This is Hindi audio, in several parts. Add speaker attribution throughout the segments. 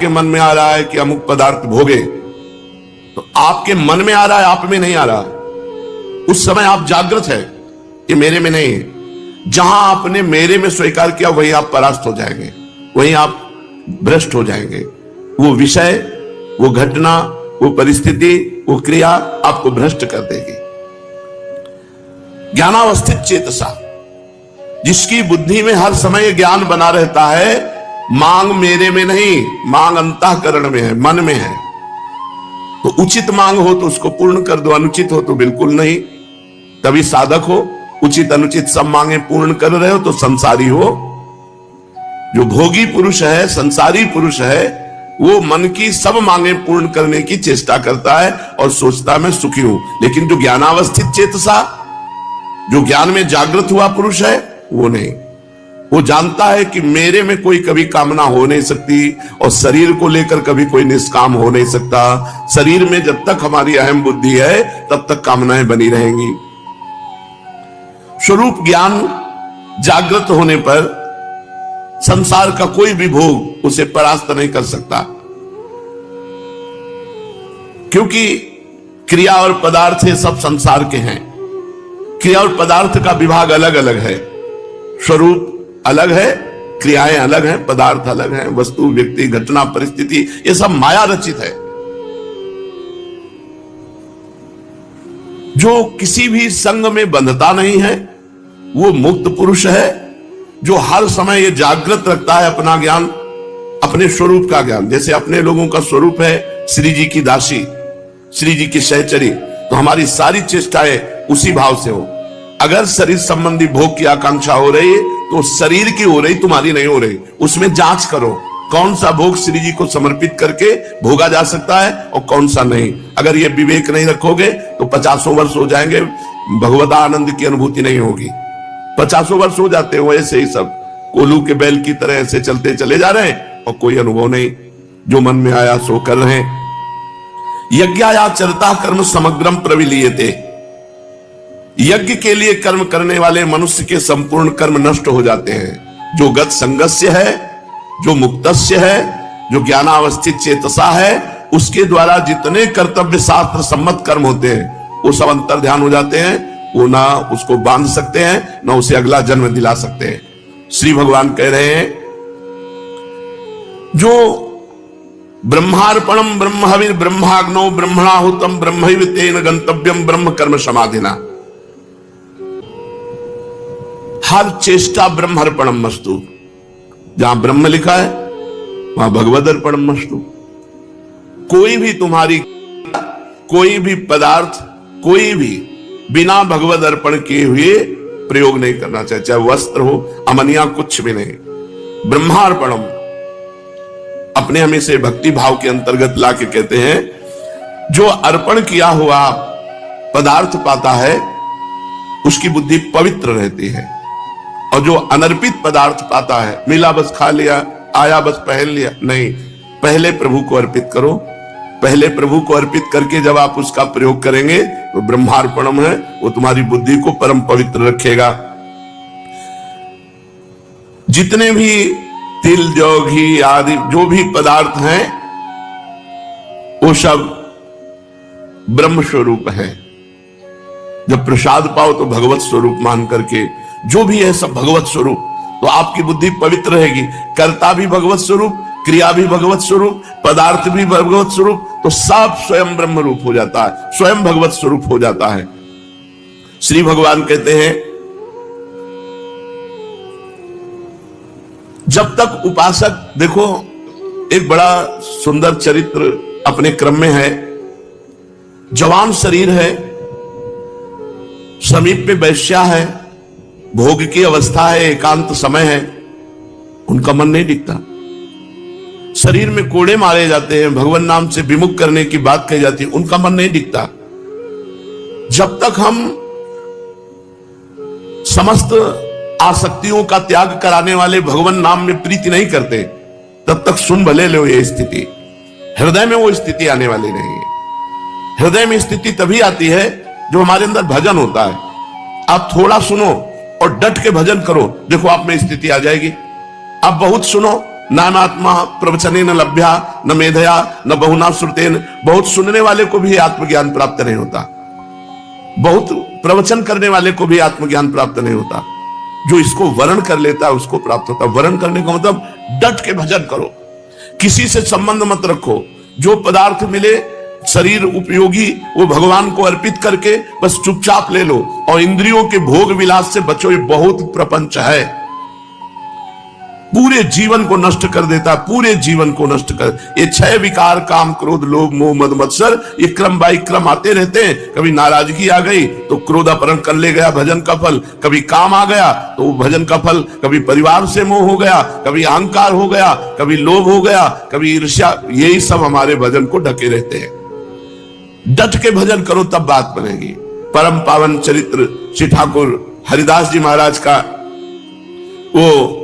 Speaker 1: के मन में आ रहा है कि अमुक पदार्थ भोगे, तो आपके मन में आ रहा है, आप में नहीं आ रहा। उस समय आप जागृत है कि मेरे में नहीं है। जहां आपने मेरे में स्वीकार किया वहीं आप परास्त हो जाएंगे, वहीं आप भ्रष्ट हो जाएंगे। वो विषय, वो घटना, वो परिस्थिति, वो क्रिया आपको भ्रष्ट कर देगी। ज्ञानावस्थित चेतसा, जिसकी बुद्धि में हर समय ज्ञान बना रहता है, मांग मेरे में नहीं, मांग अंतःकरण में है, मन में है। तो उचित मांग हो तो उसको पूर्ण कर दो, अनुचित हो तो बिल्कुल नहीं। तभी साधक हो। उचित अनुचित सब मांगे पूर्ण कर रहे हो तो संसारी हो। जो भोगी पुरुष है, संसारी पुरुष है, वो मन की सब मांगे पूर्ण करने की चेष्टा करता है और सोचता मैं सुखी हूं। लेकिन जो ज्ञानावस्थित चेतसा, जो ज्ञान में जागृत हुआ पुरुष है, वो नहीं। वो जानता है कि मेरे में कोई कभी कामना हो नहीं सकती और शरीर को लेकर कभी कोई निष्काम हो नहीं सकता। शरीर में जब तक हमारी अहम बुद्धि है तब तक कामनाएं बनी रहेंगी। स्वरूप ज्ञान जागृत होने पर संसार का कोई भी भोग उसे परास्त नहीं कर सकता, क्योंकि क्रिया और पदार्थ ये सब संसार के हैं। क्रिया और पदार्थ का विभाग अलग अलग है। स्वरूप अलग है, क्रियाएं अलग हैं, पदार्थ अलग हैं, वस्तु, व्यक्ति, घटना, परिस्थिति, ये सब माया रचित है। जो किसी भी संग में बंधता नहीं है वो मुक्त पुरुष है। जो हर समय ये जागृत रखता है अपना ज्ञान, अपने स्वरूप का ज्ञान। जैसे अपने लोगों का स्वरूप है श्री जी की दासी, श्री जी की सहचरी, तो हमारी सारी चेष्टाएं उसी भाव से हो। अगर शरीर संबंधी भोग की आकांक्षा हो रही है तो शरीर की हो रही, तुम्हारी नहीं हो रही। उसमें जांच करो कौन सा भोग श्री जी को समर्पित करके भोगा जा सकता है और कौन सा नहीं। अगर ये विवेक नहीं रखोगे तो 50 वर्ष हो जाएंगे, भगवत आनंद की अनुभूति नहीं होगी। 50 वर्ष हो जाते हो ऐसे ही, सब कोल्हू के बैल की तरह ऐसे चलते चले जा रहे हैं और कोई अनुभव नहीं। जो मन में आया सो कर रहे हैं। यज्ञाचरता कर्म समग्रम प्रविलीयते, यज्ञ के लिए कर्म करने वाले मनुष्य के संपूर्ण कर्म नष्ट हो जाते हैं। जो गत संगस्य है, जो मुक्तस्य है, जो ज्ञानावस्थित चेतसा है, उसके द्वारा जितने कर्तव्य शास्त्र सम्मत कर्म होते हैं वो सब अंतर ध्यान हो जाते हैं। वो ना उसको बांध सकते हैं, ना उसे अगला जन्म दिला सकते हैं। श्री भगवान कह रहे हैं, जो ब्रह्मार्पणम ब्रह्महविर् ब्रह्माग्नौ ब्रह्मणाहुतम ब्रह्मैव तेन गंतव्यम ब्रह्म कर्म समाधिना। हर चेष्टा ब्रह्म अर्पणम मस्तु। जहां ब्रह्म लिखा है वहां भगवद अर्पणम मस्तु। कोई भी तुम्हारी, कोई भी पदार्थ, कोई भी बिना भगवद अर्पण किए हुए प्रयोग नहीं करना चाहिए। चाहे वस्त्र हो, अमनिया, कुछ भी नहीं। ब्रह्मार्पणम अपने हमें से भक्ति भाव के अंतर्गत लाके कहते हैं, जो अर्पण किया हुआ पदार्थ पाता है उसकी बुद्धि पवित्र रहती है। और जो अनर्पित पदार्थ पाता है, मिला बस खा लिया, आया बस पहन लिया, नहीं। पहले प्रभु को अर्पित करो। पहले प्रभु को अर्पित करके जब आप उसका प्रयोग करेंगे तो ब्रह्मार्पणम है, वो तुम्हारी बुद्धि को परम पवित्र रखेगा। जितने भी तिल, जौ, घी आदि जो भी पदार्थ हैं वो सब ब्रह्म स्वरूप है। जब प्रसाद पाओ तो भगवत स्वरूप मान करके, जो भी है सब भगवत स्वरूप, तो आपकी बुद्धि पवित्र रहेगी। कर्ता भी भगवत स्वरूप, क्रिया भी भगवत स्वरूप, पदार्थ भी भगवत स्वरूप, तो सब स्वयं ब्रह्म रूप हो जाता है, स्वयं भगवत स्वरूप हो जाता है। श्री भगवान कहते हैं, जब तक उपासक, देखो एक बड़ा सुंदर चरित्र अपने क्रम में है। जवान शरीर है, समीप में वैश्या है, भोग की अवस्था है, एकांत समय है, उनका मन नहीं टिकता। शरीर में कोड़े मारे जाते हैं, भगवान नाम से विमुख करने की बात कही जाती है, उनका मन नहीं टिकता। जब तक हम समस्त आसक्तियों का त्याग कराने वाले भगवान नाम में प्रीति नहीं करते, तब तक सुन भले लो ये स्थिति। हृदय में वो स्थिति आने वाली नहीं है। हृदय में स्थिति तभी आती है जो हमारे अंदर भजन होता है। आप थोड़ा सुनो और डट के भजन करो, देखो आप में स्थिति आ जाएगी। आप बहुत सुनो, नानात्मा प्रवचने न लभ्या न मेधया न बहुना श्रुतेन। बहुत सुनने वाले को भी आत्मज्ञान प्राप्त नहीं होता, बहुत प्रवचन करने वाले को भी आत्मज्ञान प्राप्त नहीं होता। जो इसको वर्ण कर लेता है उसको प्राप्त होता है। वर्ण करने का मतलब डट के भजन करो, किसी से संबंध मत रखो। जो पदार्थ मिले शरीर उपयोगी वो भगवान को अर्पित करके बस चुपचाप ले लो, और इंद्रियों के भोग विलास से बचो। ये बहुत प्रपंच है, पूरे जीवन को नष्ट कर देता, पूरे जीवन को नष्ट कर। ये 6 विकार काम क्रोध लोभ मोह मद मत्सर, ये क्रम बाई क्रम आते रहते हैं। कभी नाराजगी आ गई तो क्रोध अपहरण कर ले गया भजन का फल, कभी काम आ गया तो वो भजन का फल, कभी परिवार से मोह हो गया, कभी अहंकार हो गया, कभी लोभ हो गया, कभी ईर्ष्या। यही सब हमारे भजन को ढके रहते हैं। डट के भजन करो तब बात बनेगी। परम पावन चरित्र श्री ठाकुर हरिदास जी महाराज का, वो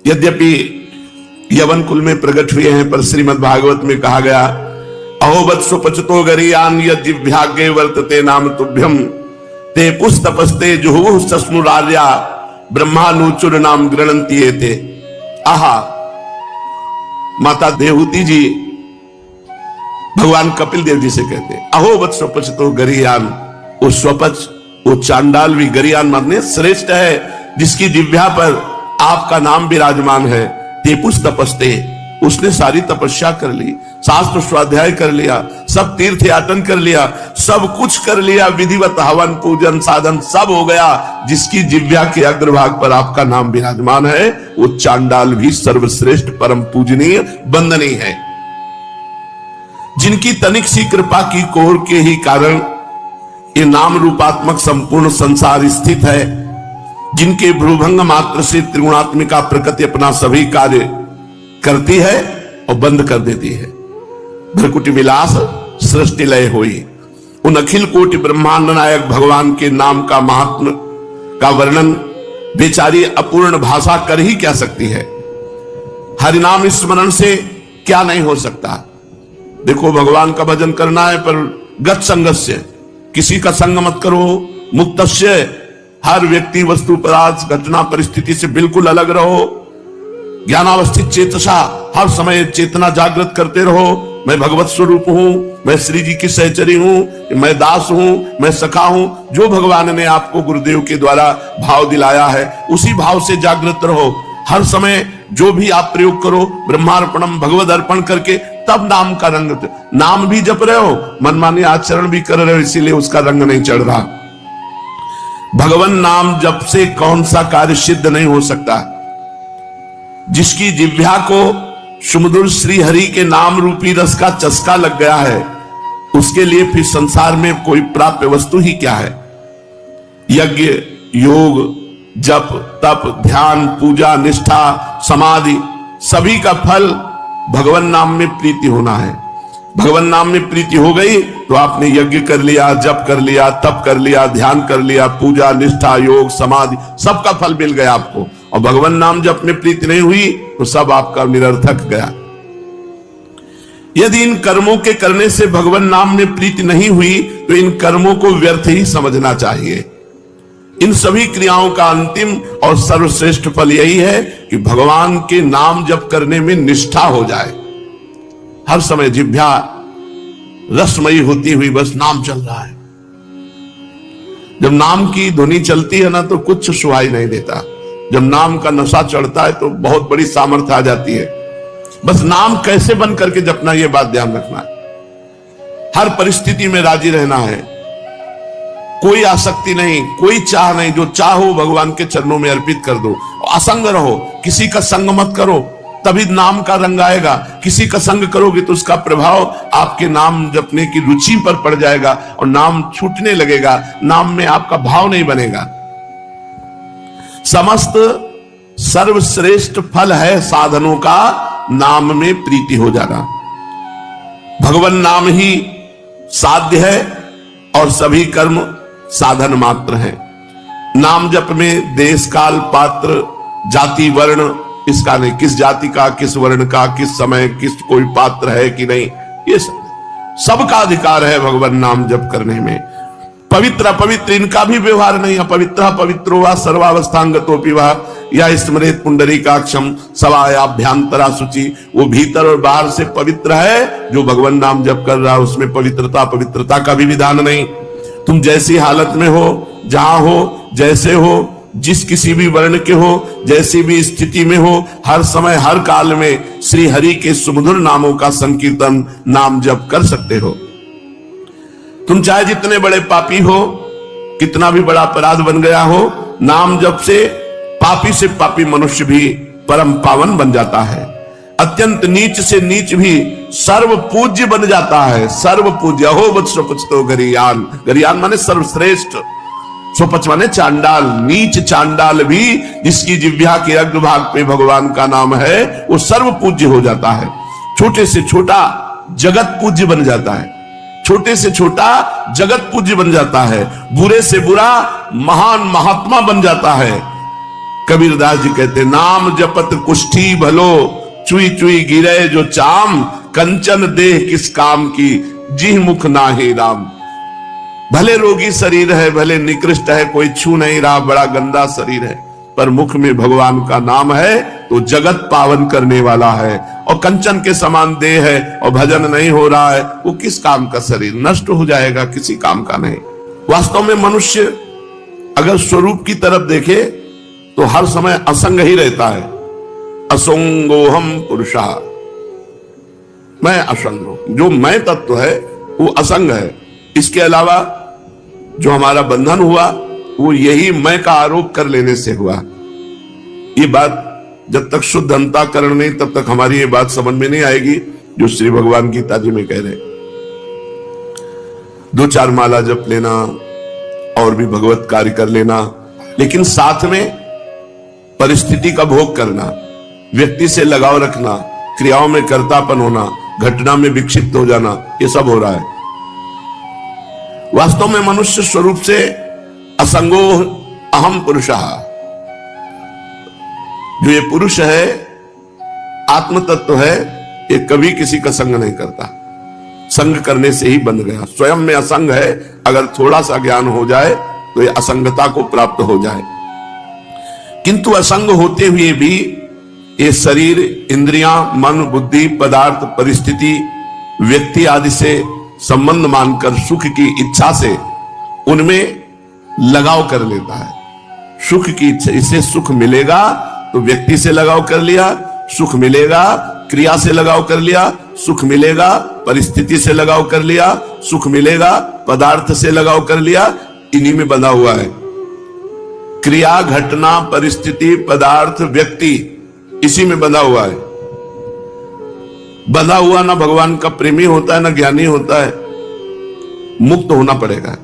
Speaker 1: यद्यपि यवन कुल में प्रकट हुए हैं, पर श्रीमद् भागवत में कहा गया, अहो वत्सो पचतो गरीयान यद्विभाग्ये वर्तते नाम तुभ्यम ते पुस्तपस्ते जुहुः सस्नुरार्या ब्रह्मानुचुर नाम गृणन्ति एते। आहा, माता देवहूति जी भगवान कपिल देव जी से कहते, अहो वत्सो पचतो गरीयान। वो स्वपच, वो चांडाल भी गरीयान माने श्रेष्ठ है, जिसकी जिह्वा पर आपका नाम विराजमान है। तेपुस तपस्ते, उसने सारी तपस्या कर ली, शास्त्र स्वाध्याय कर लिया, सब तीर्थ यातन कर लिया, सब कुछ कर लिया, विधिवत हवन पूजन साधन सब हो गया। जिसकी जिह्वा के अग्रभाग पर आपका नाम विराजमान है, वो चांडाल भी सर्वश्रेष्ठ परम पूजनीय वंदनीय है। जिनकी तनिक सी कृपा की कोर के ही कारण ये नाम रूपात्मक संपूर्ण संसार स्थित है, जिनके भ्रूभंग मात्र से त्रिगुणात्मिका प्रकृति अपना सभी कार्य करती है और बंद कर देती है। भ्रकुटी विलास सृष्टि लय हुई। उन अखिल कोटि ब्रह्मांड नायक भगवान के नाम का महात्म का वर्णन बेचारी अपूर्ण भाषा कर ही क्या सकती है। हरिनाम स्मरण से क्या नहीं हो सकता। देखो, भगवान का भजन करना है, पर गत संगस्य, किसी का संग मत करो। मुक्तस्य, हर व्यक्ति वस्तु पदार्थ घटना परिस्थिति से बिल्कुल अलग रहो। ज्ञानावस्थित चेतसा, हर समय चेतना जागृत करते रहो। मैं भगवत स्वरूप हूं, मैं श्री जी की सहचरी हूं, मैं दास हूं, मैं सखा हूं। जो भगवान ने आपको गुरुदेव के द्वारा भाव दिलाया है, उसी भाव से जागृत रहो। हर समय जो भी आप प्रयोग करो, ब्रह्मार्पणम भगवद अर्पण करके, तब नाम का रंग। नाम भी जप रहे हो, मनमानी आचरण भी कर रहे हो, इसीलिए उसका रंग नहीं चढ़ रहा। भगवान नाम जप से कौन सा कार्य सिद्ध नहीं हो सकता। जिसकी जिह्वा को सुमधुर श्री हरि के नाम रूपी रस का चस्का लग गया है, उसके लिए फिर संसार में कोई प्राप्य वस्तु ही क्या है। यज्ञ, योग, जप, तप, ध्यान, पूजा, निष्ठा, समाधि, सभी का फल भगवान नाम में प्रीति होना है। भगवान नाम में प्रीति हो गई तो आपने यज्ञ कर लिया, जप कर लिया, तप कर लिया, ध्यान कर लिया, पूजा, निष्ठा, योग, समाधि, सबका फल मिल गया आपको। और भगवान नाम जप में प्रीति नहीं हुई तो सब आपका निरर्थक गया। यदि इन कर्मों के करने से भगवान नाम में प्रीति नहीं हुई तो इन कर्मों को व्यर्थ ही समझना चाहिए। इन सभी क्रियाओं का अंतिम और सर्वश्रेष्ठ फल यही है कि भगवान के नाम जप करने में निष्ठा हो जाए। हर समय जिह्वा रसमयी होती हुई बस नाम चल रहा है। जब नाम की ध्वनि चलती है ना, तो कुछ सुहाई नहीं देता। जब नाम का नशा चढ़ता है तो बहुत बड़ी सामर्थ्य आ जाती है। बस नाम कैसे बन करके जपना, यह बात ध्यान रखना है। हर परिस्थिति में राजी रहना है, कोई आसक्ति नहीं, कोई चाह नहीं। जो चाहो भगवान के चरणों में अर्पित कर दो। असंग रहो, किसी का संग मत करो, तभी नाम का रंग आएगा। किसी का संग करोगे तो उसका प्रभाव आपके नाम जपने की रुचि पर पड़ जाएगा और नाम छूटने लगेगा, नाम में आपका भाव नहीं बनेगा। समस्त सर्वश्रेष्ठ फल है साधनों का नाम में प्रीति हो जाना। भगवान नाम ही साध्य है और सभी कर्म साधन मात्र हैं। नाम जप में देश काल पात्र जाति वर्ण इसका नहीं, किस जाति का, किस वर्ण का, किस समय, किस कोई पात्र है कि नहीं, ये सबका अधिकार है भगवान नाम जप करने में। पवित्र अपवित्र इनका भी व्यवहार नहीं। अपवित्र पवित्रो वा सर्वावस्थांगतोपि वा या स्मरेत पुंडरीकाक्षम सवायाभ्यांतरा शुचि। वो भीतर और बाहर से पवित्र है, जो भगवान नाम जप कर रहा है उसमें पवित्रता का भी विधान नहीं। तुम जैसी हालत में हो, जहां हो, जैसे हो, जिस किसी भी वर्ण के हो, जैसी भी स्थिति में हो, हर समय हर काल में श्री हरि के सुमधुर नामों का संकीर्तन नाम जप कर सकते हो। तुम चाहे जितने बड़े पापी हो, कितना भी बड़ा अपराध बन गया हो, नाम जप से पापी मनुष्य भी परम पावन बन जाता है। अत्यंत नीच से नीच भी सर्व पूज्य बन जाता है। सर्व पूज्य हो वत्सपचतो गरियान। गरियान माने सर्वश्रेष्ठ, स्वपच माने चांडाल। नीच चांडाल भी जिसकी जिह्वा के अग्रभाग पे भगवान का नाम है, वो सर्व पूज्य हो जाता है। छोटे से छोटा जगत पूज्य बन जाता है। छोटे से छोटा जगत पूज्य बन जाता है। बुरे से बुरा महान महात्मा बन जाता है। कबीरदास जी कहते, नाम जपत कुष्ठी भलो, चुई चुई गिरे जो चाम, कंचन देह किस काम की, जिह मुख नाहि राम। भले रोगी शरीर है, भले निकृष्ट है, कोई छू नहीं रहा, बड़ा गंदा शरीर है, पर मुख में भगवान का नाम है तो जगत पावन करने वाला है। और कंचन के समान देह है और भजन नहीं हो रहा है, वो किस काम का शरीर, नष्ट हो जाएगा, किसी काम का नहीं। वास्तव में मनुष्य अगर स्वरूप की तरफ देखे तो हर समय असंग ही रहता है। असंगोहम पुरुषा, मैं असंग हूं। जो मैं तत्व है वो असंग है। इसके अलावा जो हमारा बंधन हुआ वो यही मैं का आरोप कर लेने से हुआ। ये बात जब तक शुद्ध अंतःकरण नहीं, तब तक हमारी ये बात समझ में नहीं आएगी जो श्री भगवान गीता जी में कह रहे। 2-4 माला जप लेना और भी भगवत कार्य कर लेना, लेकिन साथ में परिस्थिति का भोग करना, व्यक्ति से लगाव रखना, क्रियाओं में कर्तापन होना, घटना में विक्षिप्त हो जाना, ये सब हो रहा है। वास्तव में मनुष्य स्वरूप से असंगो अहम पुरुषः, जो ये पुरुष है, आत्म तत्व है, ये कभी किसी का संग नहीं करता। संग करने से ही बंध गया। स्वयं में असंग है, अगर थोड़ा सा ज्ञान हो जाए तो ये असंगता को प्राप्त हो जाए। किंतु असंग होते हुए भी ये शरीर, इंद्रियां, मन, बुद्धि, पदार्थ, परिस्थिति, व्यक्ति आदि से संबंध मानकर सुख की इच्छा से उनमें लगाव कर लेता है। सुख की इच्छा, इसे सुख मिलेगा तो व्यक्ति से लगाव कर लिया, सुख मिलेगा क्रिया से लगाव कर लिया, सुख मिलेगा परिस्थिति से लगाव कर लिया, सुख मिलेगा पदार्थ से लगाव कर लिया, इन्हीं में बंधा हुआ है। क्रिया, घटना, परिस्थिति, पदार्थ, व्यक्ति, इसी में बंधा हुआ है। बंधा हुआ ना भगवान का प्रेमी होता है ना ज्ञानी होता है। मुक्त होना पड़ेगा।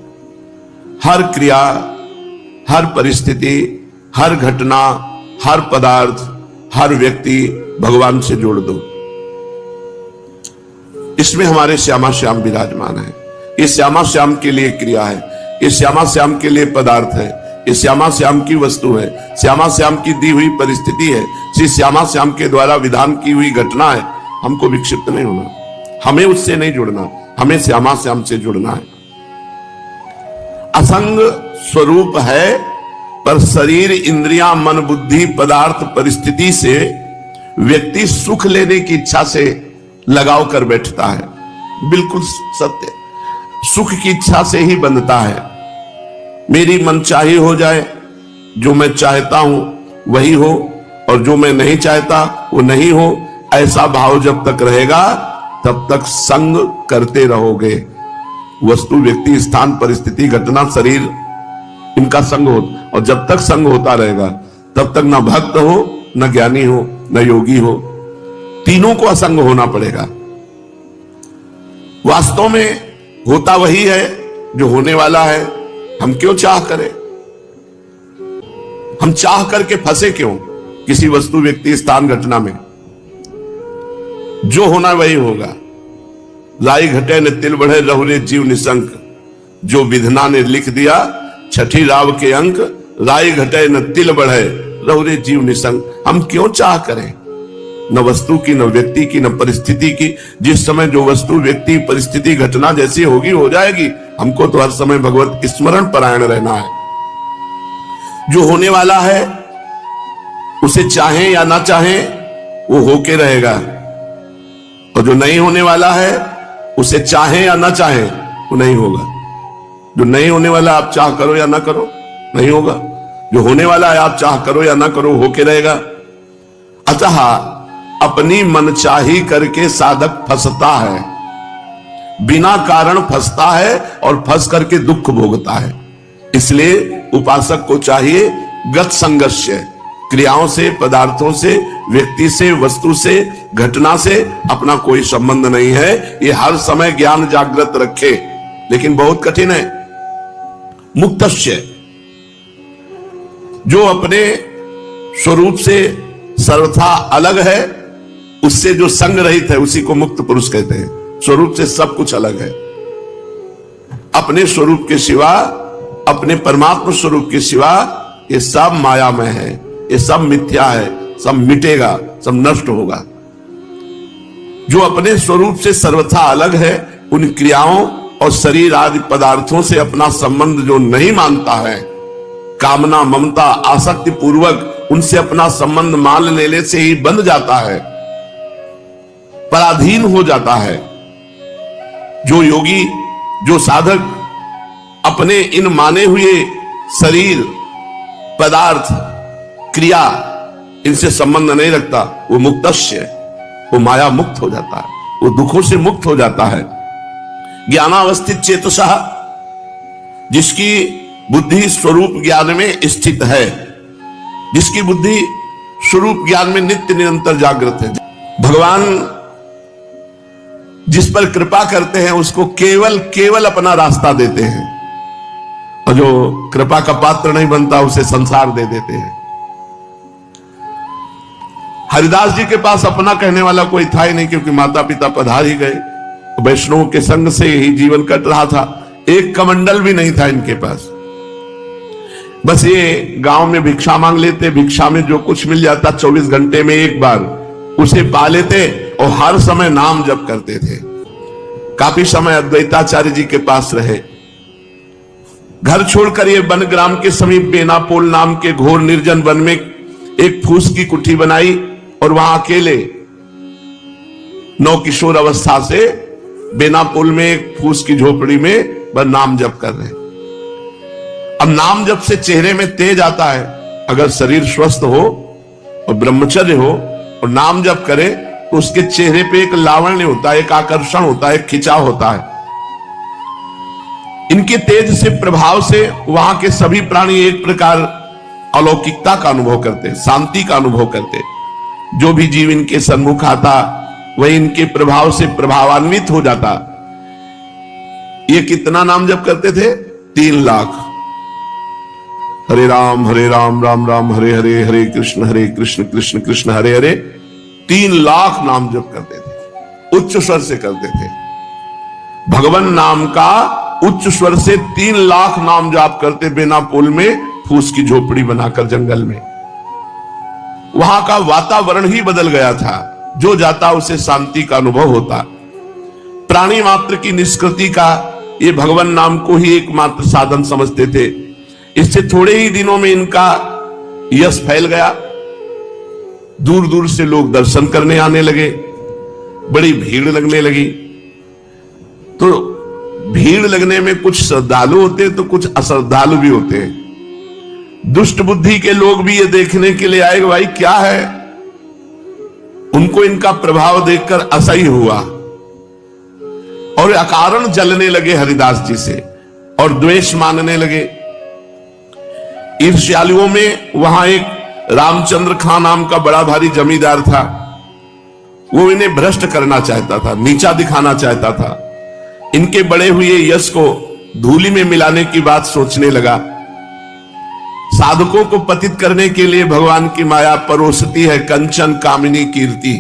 Speaker 1: हर क्रिया, हर परिस्थिति, हर घटना, हर पदार्थ, हर व्यक्ति भगवान से जोड़ दो। इसमें हमारे श्यामा श्याम विराजमान है। ये श्यामा श्याम के लिए क्रिया है, ये श्यामा श्याम के लिए पदार्थ है, ये श्यामा श्याम की वस्तु है, श्यामा श्याम की दी हुई परिस्थिति है, श्री श्यामा श्याम के द्वारा विधान की हुई घटना है। हमको विक्षिप्त नहीं होना, हमें उससे नहीं जुड़ना, हमें श्यामा श्याम से जुड़ना है। असंग स्वरूप है, पर शरीर, इंद्रियां, मन, बुद्धि, पदार्थ, परिस्थिति से व्यक्ति सुख लेने की इच्छा से लगाव कर बैठता है। बिल्कुल सत्य, सुख की इच्छा से ही बंधता है। मेरी मनचाही हो जाए, जो मैं चाहता हूं वही हो, और जो मैं नहीं चाहता वो नहीं हो, ऐसा भाव जब तक रहेगा तब तक संग करते रहोगे। वस्तु, व्यक्ति, स्थान, परिस्थिति, घटना, शरीर, इनका संग हो, और जब तक संग होता रहेगा तब तक न भक्त हो, न ज्ञानी हो, न योगी हो। तीनों को असंग होना पड़ेगा। वास्तव में होता वही है जो होने वाला है। हम क्यों चाह करें? हम चाह करके फंसे क्यों किसी वस्तु, व्यक्ति, स्थान, घटना में? जो होना वही होगा। लाई घटे न तिल बढ़े, रहुरे जीव निशंक। जो विधना ने लिख दिया छठी राव के अंक, लाई घटे न तिल बढ़े, रहुरे जीव निशंक। हम क्यों चाह करें? न वस्तु की, न व्यक्ति की, न परिस्थिति की। जिस समय जो वस्तु, व्यक्ति, परिस्थिति, घटना जैसी होगी हो जाएगी, हमको तो हर समय भगवत स्मरण परायण रहना है। जो होने वाला है उसे चाहे या ना चाहे वो होके रहेगा, और जो नहीं होने वाला है उसे चाहे या ना चाहे वो नहीं होगा। जो नहीं होने वाला आप चाह करो या ना करो नहीं होगा, जो होने वाला है आप चाह करो या ना करो होके रहेगा। अतः अपनी मनचाही करके साधक फंसता है, बिना कारण फंसता है और फंस करके दुख भोगता है। इसलिए उपासक को चाहिए गत संगस्य, क्रियाओं से, पदार्थों से, व्यक्ति से, वस्तु से, घटना से अपना कोई संबंध नहीं है। ये हर समय ज्ञान जागृत रखे, लेकिन बहुत कठिन है। मुक्तस्य, जो अपने स्वरूप से सर्वथा अलग है, उससे जो संग रहित है उसी को मुक्त पुरुष कहते हैं। स्वरूप से सब कुछ अलग है, अपने स्वरूप के सिवा, अपने परमात्मा स्वरूप के सिवा ये सब मायामय है, ये सब मिथ्या है, सब मिटेगा, सब नष्ट होगा। जो अपने स्वरूप से सर्वथा अलग है, उन क्रियाओं और शरीर आदि पदार्थों से अपना संबंध जो नहीं मानता है, कामना, ममता, आसक्ति पूर्वक उनसे अपना संबंध मान लेने से ही बंध जाता है, पराधीन हो जाता है। जो योगी, जो साधक अपने इन माने हुए शरीर, पदार्थ, क्रिया, इनसे संबंध नहीं रखता, वो मुक्तस्य, वो माया मुक्त हो जाता है, वो दुखों से मुक्त हो जाता है। ज्ञानावस्थित चेतसः, जिसकी बुद्धि स्वरूप ज्ञान में स्थित है, जिसकी बुद्धि स्वरूप ज्ञान में नित्य निरंतर जागृत है। भगवान जिस पर कृपा करते हैं उसको केवल केवल अपना रास्ता देते हैं, और जो कृपा का पात्र नहीं बनता उसे संसार दे देते हैं। हरिदास जी के पास अपना कहने वाला कोई था ही नहीं, क्योंकि माता पिता पधार ही गए, वैष्णव के संग से ही जीवन कट रहा था। एक कमंडल भी नहीं था इनके पास, बस ये गांव में भिक्षा मांग लेते, भिक्षा में जो कुछ मिल जाता 24 घंटे में एक बार उसे पा लेते, और हर समय नाम जप करते थे। काफी समय अद्वैताचार्य जी के पास रहे। घर छोड़कर ये वन ग्राम के समीप बेनापोल नाम के घोर निर्जन वन में एक फूस की कुटी बनाई, और वहां अकेले नौ किशोर अवस्था से बेनापोल में एक फूस की झोपड़ी में बस नाम जप कर रहे। अब नाम जप से चेहरे में तेज आता है। अगर शरीर स्वस्थ हो और ब्रह्मचर्य हो और नाम जप करे तो उसके चेहरे पे एक लावण्य होता है, एक आकर्षण होता है, एक खिंचाव होता है। इनके तेज से, प्रभाव से वहां के सभी प्राणी एक प्रकार अलौकिकता का अनुभव करते, शांति का अनुभव करते। जो भी जीव इनके सन्मुख आता वह इनके प्रभाव से प्रभावान्वित हो जाता। ये कितना नाम जप करते थे? 3 लाख। हरे राम राम राम हरे हरे, हरे कृष्ण कृष्ण कृष्ण हरे हरे। 3 लाख नाम जप करते थे, उच्च स्वर से करते थे। भगवान नाम का उच्च स्वर से 3 लाख नाम जाप करते बेनापोल में, फूस की झोपड़ी बनाकर जंगल में। वहां का वातावरण ही बदल गया था। जो जाता उसे शांति का अनुभव होता। प्राणी मात्र की निष्कृति का ये भगवान नाम को ही एकमात्र साधन समझते थे। इससे थोड़े ही दिनों में इनका यश फैल गया। दूर दूर से लोग दर्शन करने आने लगे, बड़ी भीड़ लगने लगी। तो भीड़ लगने में कुछ श्रद्धालु होते हैं तो कुछ अश्रद्धालु भी होते हैं। दुष्ट बुद्धि के लोग भी ये देखने के लिए आए भाई क्या है। उनको इनका प्रभाव देखकर असह्य हुआ और अकारण जलने लगे हरिदास जी से और द्वेष मानने लगे। ईर्ष्यालुओं में वहां एक रामचंद्र खां नाम का बड़ा भारी जमींदार था। वो इन्हें भ्रष्ट करना चाहता था, नीचा दिखाना चाहता था। इनके बड़े हुए यश को धूलि में मिलाने की बात सोचने लगा। साधकों को पतित करने के लिए भगवान की माया परोसती है कंचन कामिनी कीर्ति।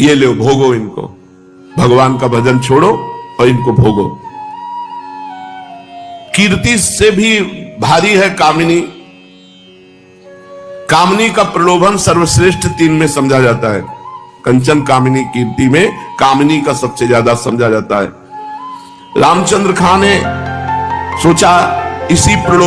Speaker 1: ये लो भोगो इनको, भगवान का भजन छोड़ो और इनको भोगो। कीर्ति से भी भारी है कामिनी। कामनी का प्रलोभन सर्वश्रेष्ठ 3 में समझा जाता है। कंचन कामिनी कीर्ति में कामिनी का सबसे ज्यादा समझा जाता है। रामचंद्र खां ने सोचा इसी प्रलोभन